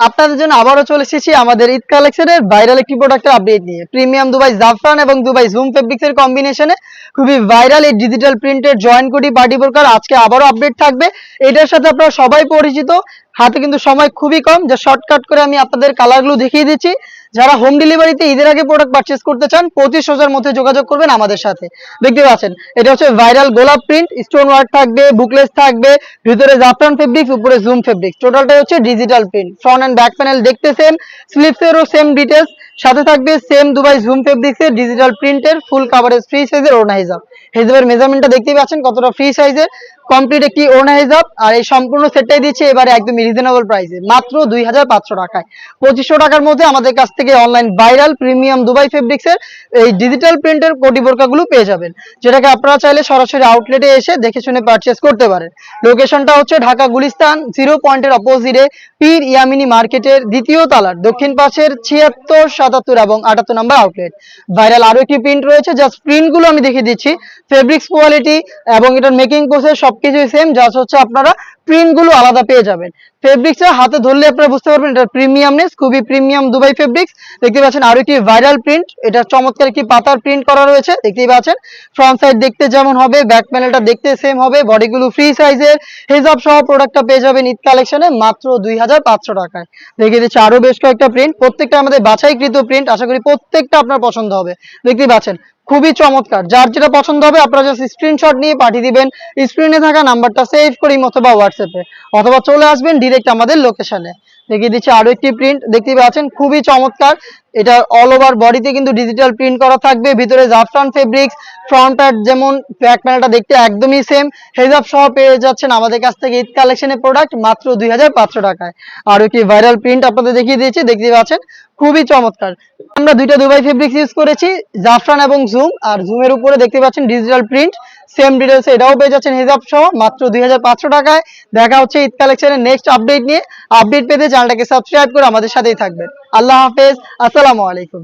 আপনাদের জন্য আবারও চলে এসেছি আমাদের ঈদ কালেকশনের ভাইরাল একটি প্রোডাক্টের আপডেট নিয়ে। প্রিমিয়াম দুবাই জাফরান এবং দুবাই জুম ফেব্রিক্সের কম্বিনেশনে খুবই ভাইরাল এই ডিজিটাল প্রিন্টের জয়েন্ট কোটি পার্টি বোরকার আজকে আবারও আপডেট থাকবে। এটার সাথে আপনারা সবাই পরিচিত, হাতে কিন্তু সময় খুবই কম, যা শর্টকাট করে আমি আপনাদের কালারগুলো দেখিয়ে দিচ্ছি। যারা হোম ডেলিভারিতে ঈদের আগে প্রোডাক্ট পারচেজ করতে চান 25,000 মধ্যে যোগাযোগ করবেন আমাদের সাথে। দেখতে পাচ্ছেন এটা হচ্ছে ভাইরাল গোলাপ প্রিন্ট, স্টোন ওয়ার্ক থাকবে, বুকলেস থাকবে, ভিতরে জাফরান ফেব্রিক্স, উপরে জুম ফেব্রিক্স, টোটালটা হচ্ছে digital print. Front end back panel দেখতে সেম, স্লিপসেরও সেম ডিটেলস, সাথে থাকবে সেম দুবাই জুম ফেব্রিক্সের ডিজিটাল প্রিন্টের ফুল কাভারেজ ফ্রি সাইজের ওড়না হিজাব। হিজাবের মেজারমেন্টটা দেখতেই পাচ্ছেন কতটা ফ্রি সাইজের, কমপ্লিট একটি ওড়না হিজাব। আর এই সম্পূর্ণ সেটটাই দিচ্ছে এবারে একদম রিজনেবল প্রাইসে, মাত্র 2,500 টাকায়। 2500 টাকার মধ্যে আমাদের কাছ থেকে অনলাইন ভাইরাল প্রিমিয়াম দুবাই ফেব্রিক্সের এই ডিজিটাল প্রিন্টের কোটি বোরকাগুলো পেয়ে যাবেন, যেটাকে আপনারা চাইলে সরাসরি আউটলেটে এসে দেখে শুনে পারচেজ করতে পারেন। লোকেশনটা হচ্ছে ঢাকা গুলিস্তান 0 পয়েন্টের অপোজিটে পীর ইয়ামিনী মার্কেটের দ্বিতীয় তলার দক্ষিণ পাশের 76, 77 এবং 78 নম্বর আউটলেট। ভাইরাল আরো একটি প্রিন্ট রয়েছে, জাস্ট প্রিন্টগুলো আমি দেখিয়ে দিচ্ছি। ফেব্রিক্স কোয়ালিটি এবং এটার মেকিং প্রসেস সবকিছুই সেম, জাস্ট হচ্ছে আপনারা প্রিন্টগুলো আলাদা পেয়ে যাবেন। ফেব্রিক্সটা হাতে ধরলে আপনারা বুঝতে পারবেন এটা প্রিমিয়ামনেস, খুবই প্রিমিয়াম দুবাই ফেব্রিক্স। দেখতে পাচ্ছেন আরো একটি ভাইরাল প্রিন্ট, এটা চমৎকার একটি পাতার প্রিন্ট করা রয়েছে, দেখতেই পাচ্ছেন। ফ্রন্ট সাইড দেখতে যেমন হবে, ব্যাক প্যানেলটা দেখতে সেম হবে, বডিগুলো ফ্রি সাইজের, হিজাব সহ প্রোডাক্টটা পেয়ে যাবেন ঈদ কালেকশনে মাত্র 2,500 টাকায়। দেখিয়ে দিচ্ছি আরো বেশ কয়েকটা প্রিন্ট, প্রত্যেকটা আমাদের বাছাইকৃত প্রিন্ট, আশা করি প্রত্যেকটা আপনার পছন্দ হবে। দেখতেই পাচ্ছেন খুবই চমৎকার, যার যেটা পছন্দ হবে আপনারা জাস্ট স্ক্রিনশট নিয়ে পাঠিয়ে দিবেন স্ক্রিনে থাকা নাম্বারটা সেভ করে অথবা হোয়াটসঅ্যাপে, অথবা চলে আসবেন ডিরেক্ট আমাদের লোকেশনে। দেখিয়ে দিচ্ছি আরো একটি প্রিন্ট, দেখতেই পাচ্ছেন খুবই চমৎকার। এটা অল ওভার বডিতে কিন্তু ডিজিটাল প্রিন্ট করা থাকবে, ভিতরে জাফরান ফেব্রিক্স, ফ্রন্ট প্যাড যেমন, ব্যাক প্যানেলটা দেখতে একদমই সেম। হেজাব সহ পেয়ে যাচ্ছেন আমাদের কাছ থেকে ঈদ কালেকশনের প্রোডাক্ট মাত্র 2,500 টাকায়। আর একটি ভাইরাল প্রিন্ট আপনাদের দেখিয়ে দিয়েছি, দেখতে পাচ্ছেন খুবই চমৎকার। আমরা দুইটা দুবাই ফেব্রিক্স ইউজ করেছি, জাফরান এবং জুম। আর জুমের উপরে দেখতে পাচ্ছেন ডিজিটাল প্রিন্ট, সেম ডিটেলস এটাও পেয়ে যাচ্ছেন হিজাব সহ মাত্র 2,500 টাকায়। দেখা হচ্ছে ঈদ কালেকশনের নেক্সট আপডেট নিয়ে। আপডেট পেতে চ্যানেলটাকে সাবস্ক্রাইব করে আমাদের সাথেই থাকবেন। আল্লাহ হাফেজ, আসসালামু আলাইকুম।